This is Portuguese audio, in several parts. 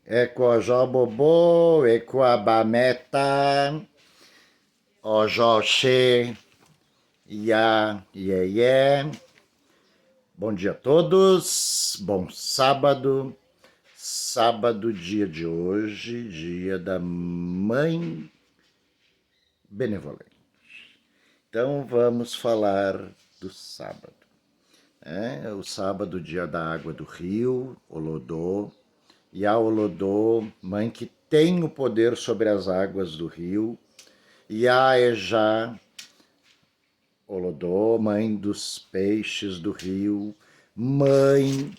Ekojobobô, Ekoabameta, Ojoxê, Ia, Iê. Bom dia a todos, bom sábado, sábado, dia de hoje, dia da Mãe Benevolente. Então vamos falar do sábado. O sábado, dia da água do rio, Olodô, e a Olodô, mãe que tem o poder sobre as águas do rio, e a Ejá, Olodô, mãe dos peixes do rio, mãe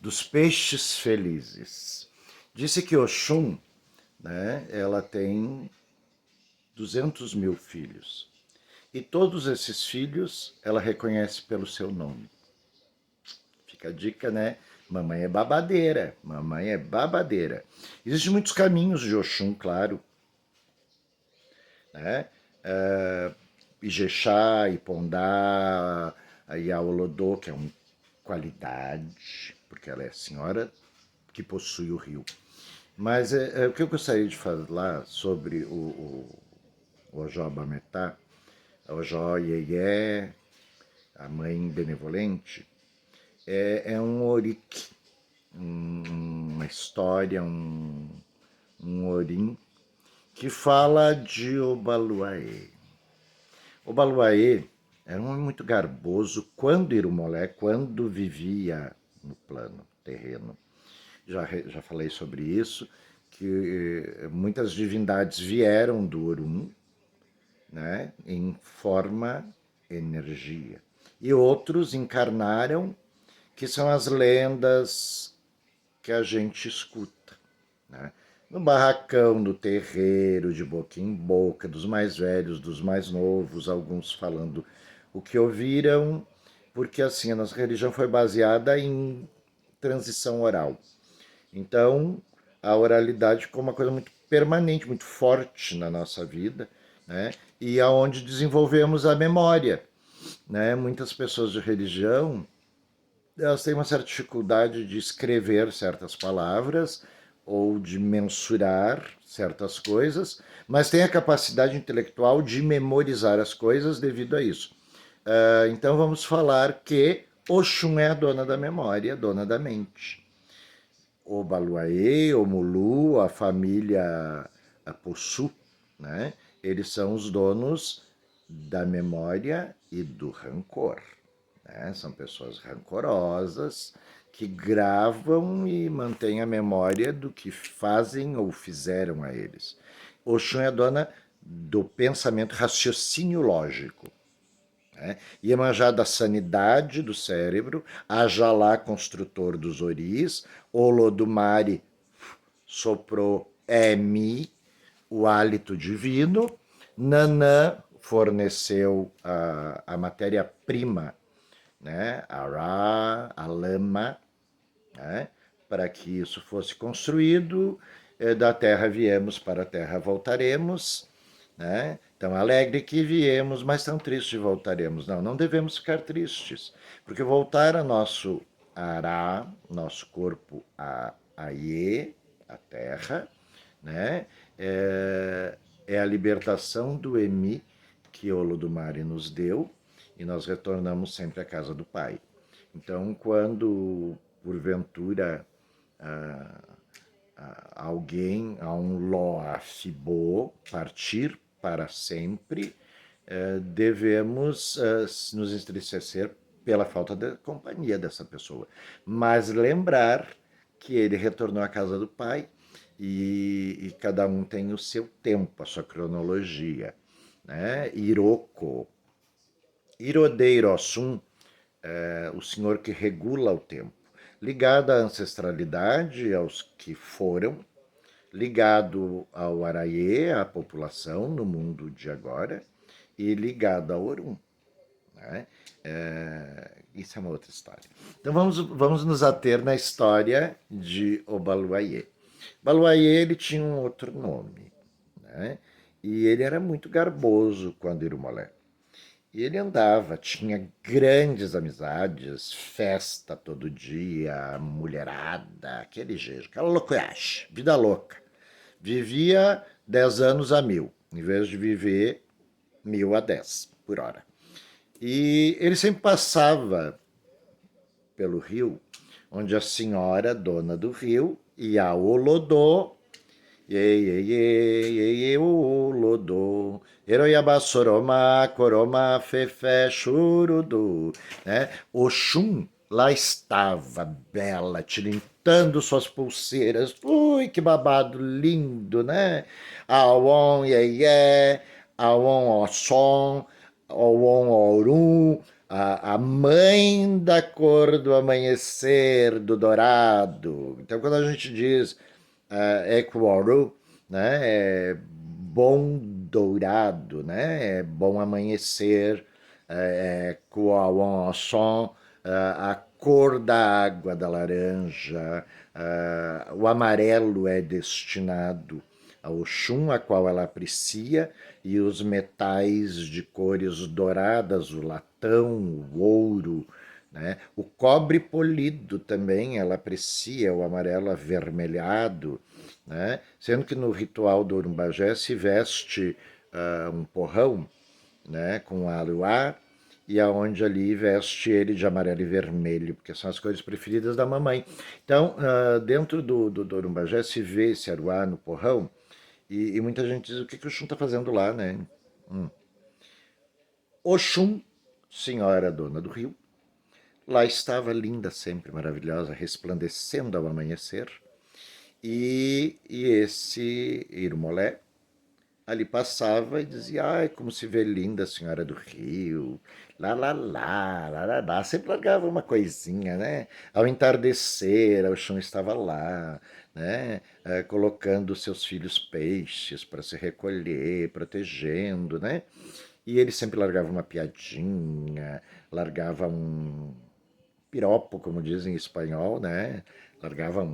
dos peixes felizes. Disse que Oxum, ela tem 200 mil filhos. E todos esses filhos ela reconhece pelo seu nome. Fica a dica, né? Mamãe é babadeira, mamãe é babadeira. Existem muitos caminhos de Oxum, claro, né? Ijexá, Ipondá, a Iaolodô, que é uma qualidade, porque ela é a senhora que possui o rio. Mas o que eu gostaria de falar sobre o Ojó Bametá, a Ojó Iê, a mãe benevolente, é um orique, uma história, um orim, que fala de Obaluaê. Obaluaê era um homem muito garboso quando Irumolé, quando vivia no plano terreno. Já falei sobre isso, que muitas divindades vieram do Orum, né, em forma energia. E outros encarnaram, que são as lendas que a gente escuta, né? No barracão, no terreiro, de boca em boca, dos mais velhos, dos mais novos, alguns falando o que ouviram, porque assim, a nossa religião foi baseada em transição oral. Então, a oralidade ficou uma coisa muito permanente, muito forte na nossa vida, né? E aonde desenvolvemos a memória, né? Muitas pessoas de religião, elas têm uma certa dificuldade de escrever certas palavras ou de mensurar certas coisas, mas têm a capacidade intelectual de memorizar as coisas devido a isso. Então vamos falar que Oxum é a dona da memória, a dona da mente. O Baluaê, o Mulu, a família Possu, né? Eles são os donos da memória e do rancor. Né? São pessoas rancorosas que gravam e mantêm a memória do que fazem ou fizeram a eles. Oxum é a dona do pensamento, raciocínio lógico. Né? Iemanjá da sanidade do cérebro, Ajalá, construtor dos oris, Olodumare soprou Emi, o hálito divino, Nanã forneceu a matéria-prima, né? Ará, a lama, né? Para que isso fosse construído. Da terra viemos, para a terra voltaremos, né? Tão alegre que viemos, mas tão triste voltaremos. Não, não devemos ficar tristes, porque voltar a nosso Ará, nosso corpo a Aie, a terra, né? É a libertação do Emi que Olodumare nos deu, e nós retornamos sempre à casa do Pai. Então, quando porventura alguém, a um Loafibô, partir para sempre, devemos nos entristecer pela falta de companhia dessa pessoa. Mas lembrar que ele retornou à casa do Pai e cada um tem o seu tempo, a sua cronologia. Né? Iroko, Irodeirosum, o senhor que regula o tempo, ligado à ancestralidade, aos que foram, ligado ao Araiê, à população no mundo de agora, e ligado ao Orum. Né? Isso é uma outra história. Então vamos nos ater na história de Obaluayê. Baluayê, ele tinha um outro nome, né? E ele era muito garboso quando Irumolé. E ele andava, tinha grandes amizades, festa todo dia, mulherada, aquele jeito, aquela loucuragem, vida louca. Vivia 10 anos a 1000, em vez de viver 1000 a 10 por hora. E ele sempre passava pelo rio, onde a senhora, dona do rio, ia ao Olodô, ye, Olodô, Eroiaba, Soroma, Coroma, Fefé, Churudu, né? Oxum lá estava, bela, tilintando suas pulseiras. Ui, que babado lindo, né? Awon, ye, Awon, Ossom, Awon, Orum, a mãe da cor do amanhecer, do dourado. Então, quando a gente diz Equoru, né, é bom dourado, né, é bom amanhecer, Kuawon, a cor da água da laranja, o amarelo é destinado a Oxum, a qual ela aprecia, e os metais de cores douradas, o latão, o ouro, né? O cobre polido também ela aprecia, o amarelo avermelhado, né? Sendo que no ritual do Urumbagé se veste um porrão, né, com aluá, e aonde ali veste ele de amarelo e vermelho, porque são as cores preferidas da mamãe. Então, dentro do Urumbagé se vê esse aruá no porrão, e muita gente diz, o que o Oxum está fazendo lá, né? Oxum, senhora dona do rio, lá estava linda sempre, maravilhosa, resplandecendo ao amanhecer, e esse Irmolé ali passava e dizia, ai, como se vê linda a senhora do Rio, lá, sempre largava uma coisinha, né? Ao entardecer, o chão estava lá, né? Colocando seus filhos peixes para se recolher, protegendo, né? E ele sempre largava uma piadinha, largava um piropo, como dizem em espanhol, né? Largava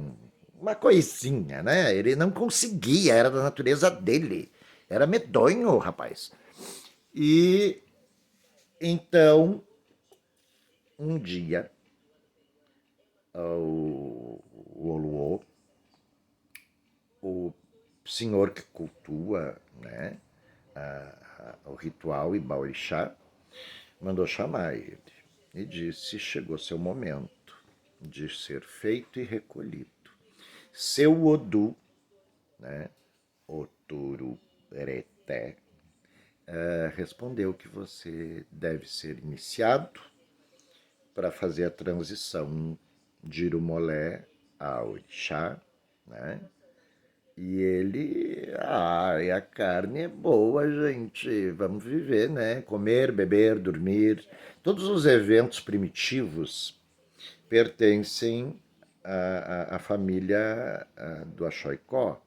uma coisinha, né? Ele não conseguia, era da natureza dele. Era medonho, rapaz. E então, um dia, o Oluo, o senhor que cultua, né, o ritual Ibaorixá, mandou chamar ele e disse: chegou seu momento de ser feito e recolhido. Seu Odu, né, Oturureté, respondeu que você deve ser iniciado para fazer a transição de Irumolé a Orixá, né? E ele, e a carne é boa, gente, vamos viver, né? Comer, beber, dormir. Todos os eventos primitivos pertencem à família do Axoicó.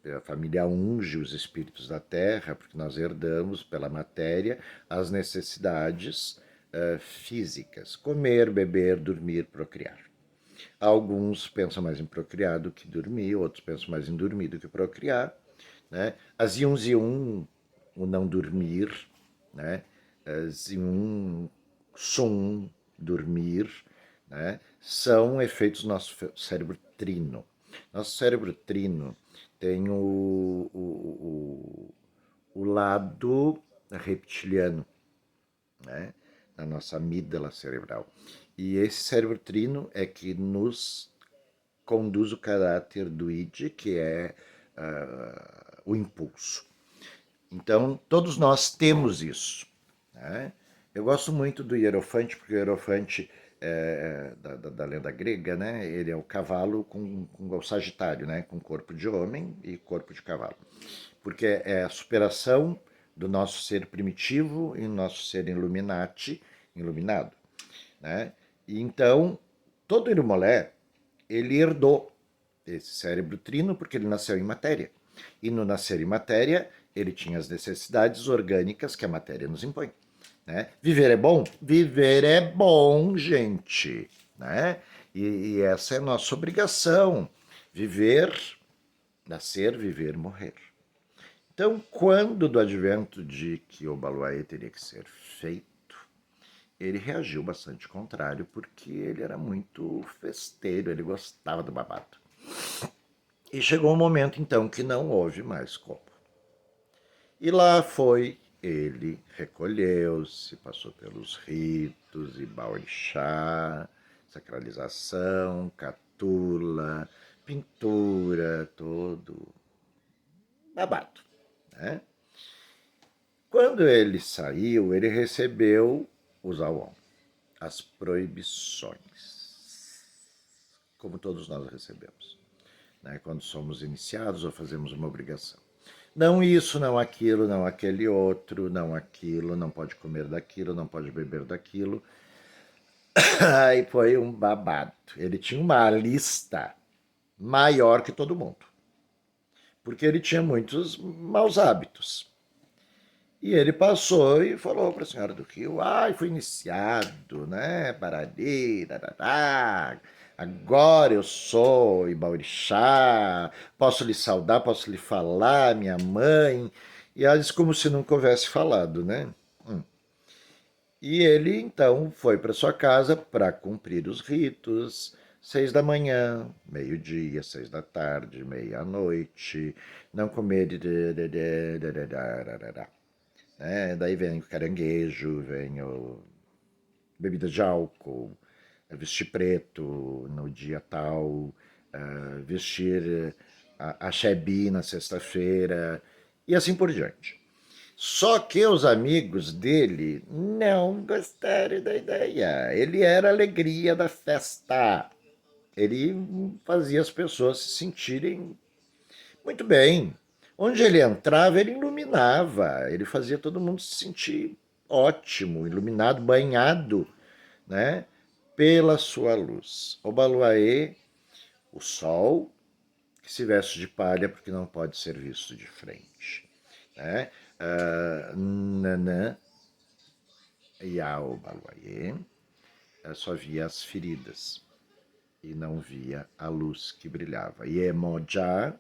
A família unge os espíritos da terra, porque nós herdamos pela matéria as necessidades físicas: comer, beber, dormir, procriar. Alguns pensam mais em procriar do que dormir, outros pensam mais em dormir do que procriar, né? As Yunziun, o não dormir, né? As Yun Sun, dormir, né? São efeitos do nosso cérebro trino. Nosso cérebro trino tem o lado reptiliano, né, na nossa amígdala cerebral. E esse cérebro trino é que nos conduz o caráter do id, que é o impulso. Então, todos nós temos isso, né? Eu gosto muito do Hierofante, porque o Hierofante da lenda grega, né? Ele é o cavalo com o Sagitário, né? Com corpo de homem e corpo de cavalo. Porque é a superação do nosso ser primitivo e nosso ser iluminado, né? E então, todo Irumolé, ele herdou esse cérebro trino porque ele nasceu em matéria. E no nascer em matéria, ele tinha as necessidades orgânicas que a matéria nos impõe. Né? Viver é bom? Viver é bom, gente. Né? E essa é a nossa obrigação. Viver, nascer, viver, morrer. Então, quando do advento de que o Obaloaiê teria que ser feito, ele reagiu bastante contrário, porque ele era muito festeiro, ele gostava do babado. E chegou um momento, então, que não houve mais como. E lá foi ele, recolheu-se, passou pelos ritos, Ibaorixá, sacralização, catula, pintura, todo babado, né? Quando ele saiu, ele recebeu os Awon, as proibições, como todos nós recebemos, né? Quando somos iniciados ou fazemos uma obrigação. Não isso, não aquilo, não aquele outro, não aquilo, não pode comer daquilo, não pode beber daquilo. Aí foi um babado. Ele tinha uma lista maior que todo mundo, porque ele tinha muitos maus hábitos. E ele passou e falou para a senhora do Rio, fui iniciado, né, parari, darará, agora eu sou Ibaorixá, posso lhe saudar, posso lhe falar, minha mãe. E ela disse como se nunca houvesse falado, né? E ele, então, foi para sua casa para cumprir os ritos, 6 da manhã, meio-dia, 6 da tarde, meia-noite, não comer daí vem o caranguejo, vem o bebida de álcool, vestir preto no dia tal, vestir a Shebi na sexta-feira e assim por diante. Só que os amigos dele não gostaram da ideia. Ele era a alegria da festa. Ele fazia as pessoas se sentirem muito bem. Onde ele entrava, ele iluminava, ele fazia todo mundo se sentir ótimo, iluminado, banhado, né, pela sua luz. Obaloaiê, o sol, que se veste de palha porque não pode ser visto de frente, né? Nanã e a Obaloaiê só via as feridas e não via a luz que brilhava. Iemonjá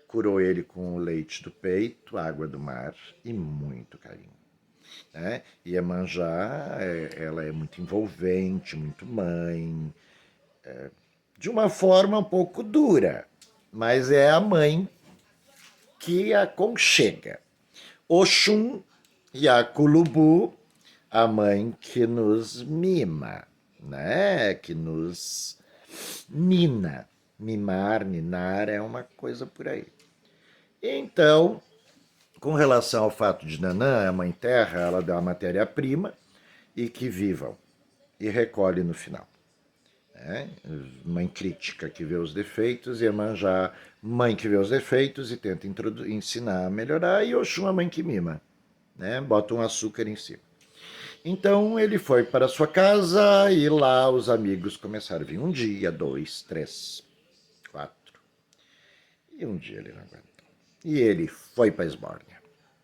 curou ele com o leite do peito, água do mar e muito carinho, né? Iemanjá, ela é muito envolvente, muito mãe, de uma forma um pouco dura, mas é a mãe que aconchega. Oxum Yakulubu, a mãe que nos mima, né? Que nos nina. Mimar, ninar é uma coisa por aí. Então, com relação ao fato de Nanã, a Mãe Terra, ela dá a matéria-prima e que vivam e recolhe no final. Né? Mãe crítica que vê os defeitos, e Iemanjá, mãe que vê os defeitos e tenta ensinar a melhorar, e Oxum, a mãe que mima, né? Bota um açúcar em cima. Então ele foi para sua casa e lá os amigos começaram a vir. Um dia, dois, três, quatro. E um dia ele não aguentou. E ele foi para a Esbórnia.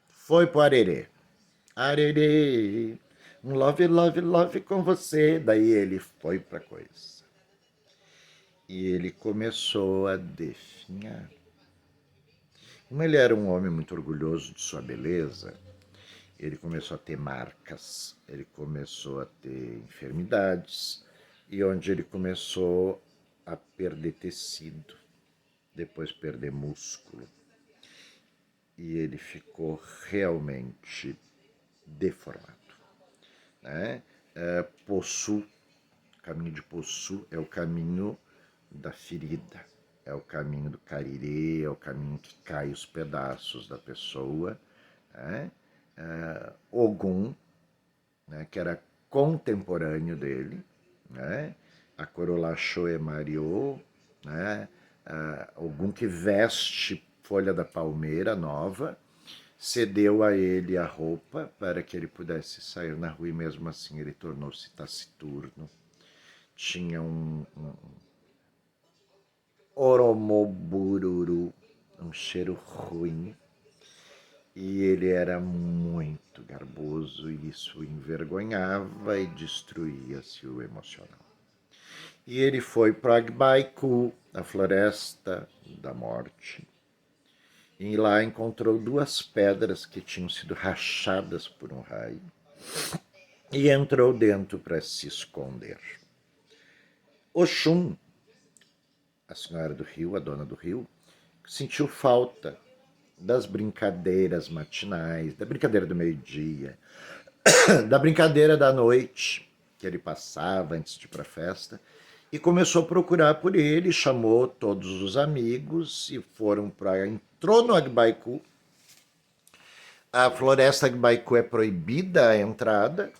Foi para o Arerê. Arerê, um love, love, love com você. Daí ele foi para coisa. E ele começou a definhar. Como ele era um homem muito orgulhoso de sua beleza, ele começou a ter marcas, ele começou a ter enfermidades, e onde ele começou a perder tecido, depois perder músculo. E ele ficou realmente deformado, né? Possu, o caminho de Possu é o caminho da ferida, é o caminho do carirê, é o caminho que cai os pedaços da pessoa, né? Ogum, né, que era contemporâneo dele, né? A Corolachoe Mariô, né? Ogum que veste folha da palmeira nova, cedeu a ele a roupa para que ele pudesse sair na rua e mesmo assim ele tornou-se taciturno. Tinha um oromobururu, um cheiro ruim, e ele era muito garboso e isso o envergonhava e destruía-se o emocional. E ele foi para Agbaiku, a floresta da morte, E lá encontrou 2 pedras que tinham sido rachadas por um raio e entrou dentro para se esconder. Oxum, a senhora do rio, a dona do rio, sentiu falta das brincadeiras matinais, da brincadeira do meio-dia, da brincadeira da noite que ele passava antes de ir para a festa, e começou a procurar por ele, chamou todos os amigos e foram para... Entrou no Agbaiku. A floresta Agbaiku é proibida a entrada,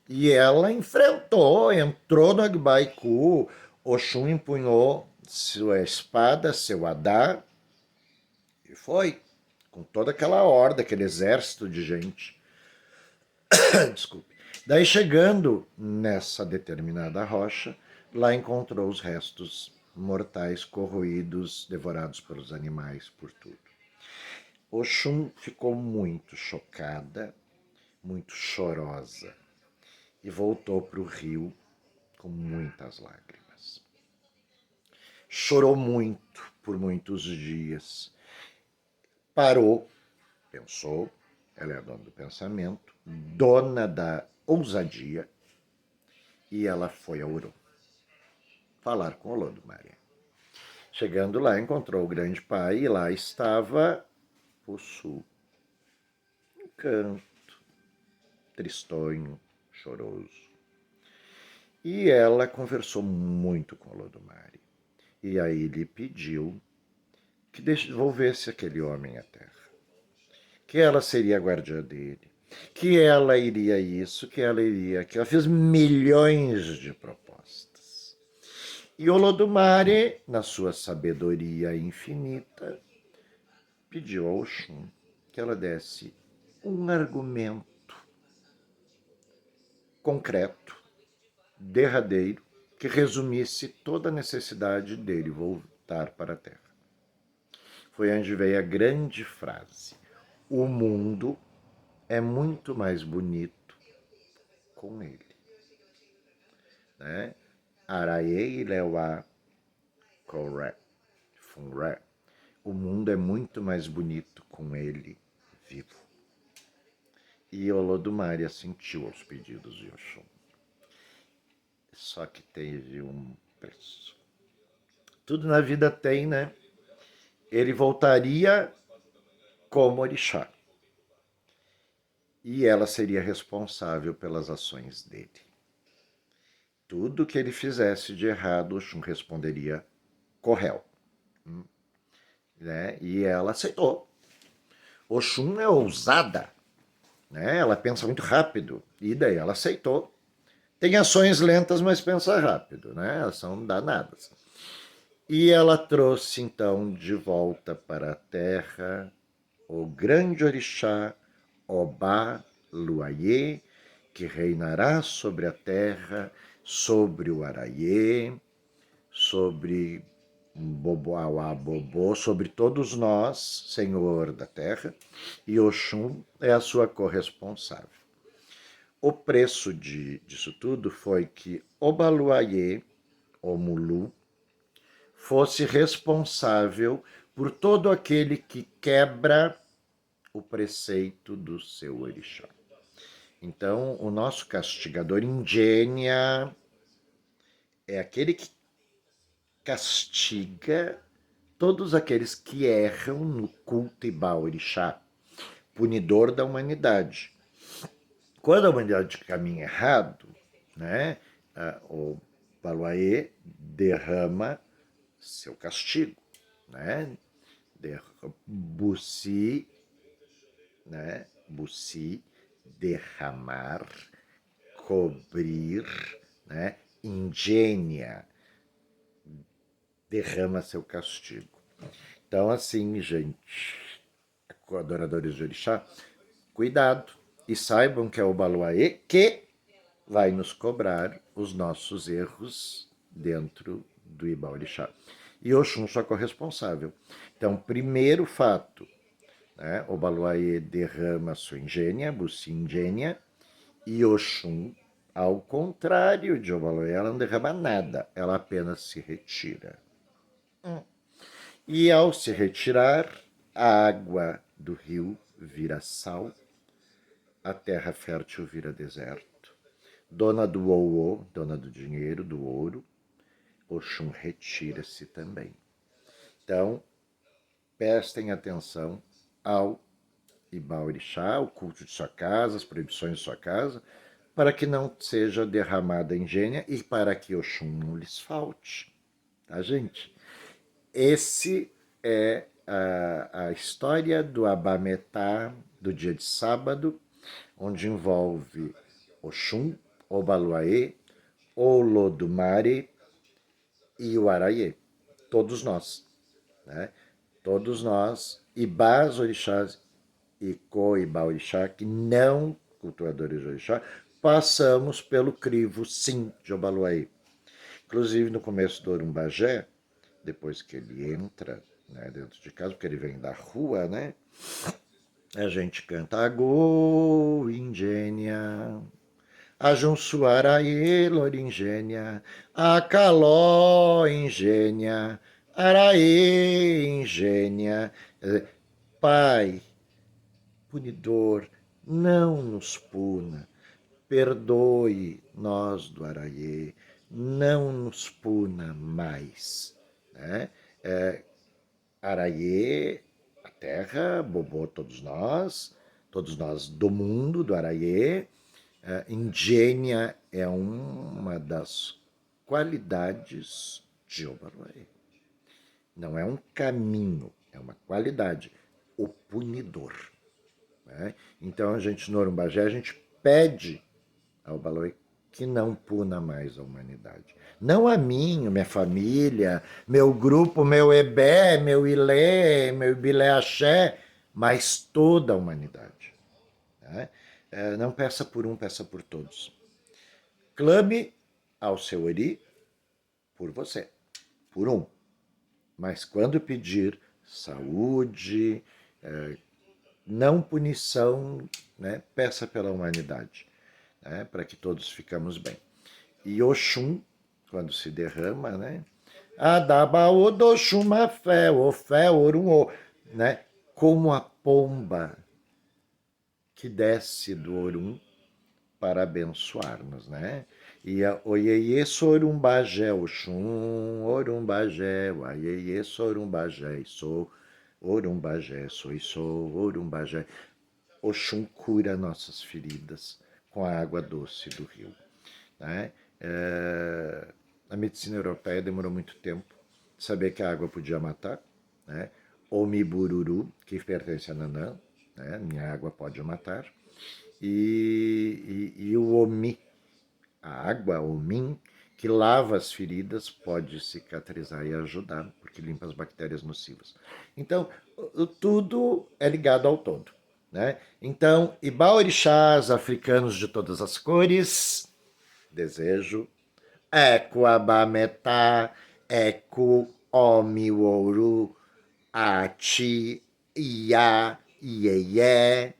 e ela enfrentou, entrou no Agbaiku. Oxum empunhou sua espada, seu adá, e foi, com toda aquela horda, aquele exército de gente. Desculpe. Daí, chegando nessa determinada rocha, lá encontrou os restos mortais corroídos, devorados pelos animais, por tudo. Oxum ficou muito chocada, muito chorosa, e voltou para o rio com muitas lágrimas. Chorou muito por muitos dias. Parou, pensou, ela é a dona do pensamento, dona da ousadia, e ela foi a Uru falar com Olodumare. Chegando lá, encontrou o grande pai, e lá estava Possu, um canto, tristonho, choroso. E ela conversou muito com Olodumare, e aí lhe pediu que devolvesse aquele homem à terra, que ela seria a guardiã dele, que ela iria isso, que ela iria aquilo. Ela fez milhões de propostas. E Olodumare, na sua sabedoria infinita, pediu a Oxum que ela desse um argumento concreto, derradeiro, que resumisse toda a necessidade dele voltar para a Terra. Foi onde veio a grande frase: o mundo é muito mais bonito com ele. Né? Araye Lewa Koré Funré. O mundo é muito mais bonito com ele vivo. E Olodumare assentiu aos pedidos de Oxum. Só que teve um preço. Tudo na vida tem, né? Ele voltaria como orixá. E ela seria responsável pelas ações dele. Tudo que ele fizesse de errado, Oxum responderia correu. Né? E ela aceitou. Oxum é ousada, né? Ela pensa muito rápido, e daí ela aceitou. Tem ações lentas, mas pensa rápido, né? Elas são danadas. E ela trouxe então de volta para a terra o grande orixá Obá Luayê, que reinará sobre a terra, sobre o Araiê, sobre Boboauá Bobô, sobre todos nós, Senhor da terra, e Oxum é a sua corresponsável. O preço disso tudo foi que Obaluayê, o Mulu, fosse responsável por todo aquele que quebra o preceito do seu orixá. Então, o nosso castigador Ingênia é aquele que castiga todos aqueles que erram no culto Ibá-orixá, punidor da humanidade. Quando a humanidade caminha errado, né, o Baluaê derrama seu castigo, né? Bussi, né? Bussi, derramar, cobrir, né? Ingênia, derrama seu castigo. Então, assim, gente, adoradores de orixá, cuidado e saibam que é o Baluaê que vai nos cobrar os nossos erros dentro do Ibá-orixá. E Oxum só corresponsável. Então, primeiro fato, né, o Baluaê derrama sua ingênia, Bussi ingênia, e Oxum, ao contrário de Obaluaê, ela não derrama nada, ela apenas se retira. E ao se retirar, a água do rio vira sal, a terra fértil vira deserto. Dona do ouô, dona do dinheiro, do ouro, Oxum retira-se também. Então, prestem atenção ao Ibaorixá, o culto de sua casa, as proibições de sua casa, para que não seja derramada engênia e para que Oxum não lhes falte. Tá, gente? Esse é a história do Abametá do dia de sábado, onde envolve Oxum, Obaluaê, Olodumare e o Araiê. Todos nós. Né? Todos nós, Ibás, Orixás e Co-Ibá-Orixá, que não cultuadores de Orixá, passamos pelo crivo, sim, de Obaluaê. Inclusive, no começo do Orumbagé, depois que ele entra, né, dentro de casa, porque ele vem da rua, né? A gente canta Agô, Ingênia, Ajunsuaraê, Loringênia, Acaló, Ingênia, Araê, Ingênia. Pai, punidor, não nos puna, perdoe nós do Araiê, não nos puna mais. Né? Araiê, a terra, Bobô, todos nós do mundo, do Araiê. Ingênia é uma das qualidades de Obaluaê. Não é um caminho, é uma qualidade. O punidor. Né? Então, a gente, no Orumbagé, a gente pede ao Obaluaê que não puna mais a humanidade. Não a mim, minha família, meu grupo, meu Ebé, meu Ilê, meu Ibilé Axé, mas toda a humanidade. Né? Não peça por um, peça por todos. Clame ao seu Ori por você, por um. Mas quando pedir saúde, não punição, né? Peça pela humanidade, né? Para que todos ficamos bem. E Oxum, quando se derrama, né? Adabaô do Xumafé, o fé, orumô, né? Como a pomba que desce do Orum para abençoar-nos, né? E a Oiê Sorumbagé, Oxum, Orumbagé, Oiê Sorumbagé, sou Orumbagé, sou Orumbagé. Oxum cura nossas feridas com a água doce do rio. Né? A medicina europeia demorou muito tempo de saber que a água podia matar. Né? Omibururu, que pertence a Nanã, né? Minha água pode matar. E o Omi, a água, o Min, que lava as feridas, pode cicatrizar e ajudar, porque limpa as bactérias nocivas. Então, tudo é ligado ao todo. Né? Então, Ibaorixás africanos de todas as cores, desejo, Eco Abametá, Eco Omiworu, Ati, Ia, Iê,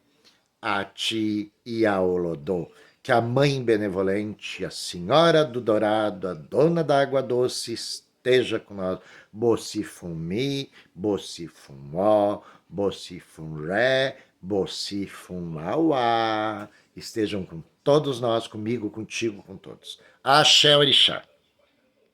Ati e Aolodô. Que a Mãe Benevolente, a Senhora do Dourado, a Dona da Água Doce, esteja com nós. Bocifumi, Bocifumó, Bocifumré, Bocifumauá. Estejam com todos nós, comigo, contigo, com todos. Axé Orixá.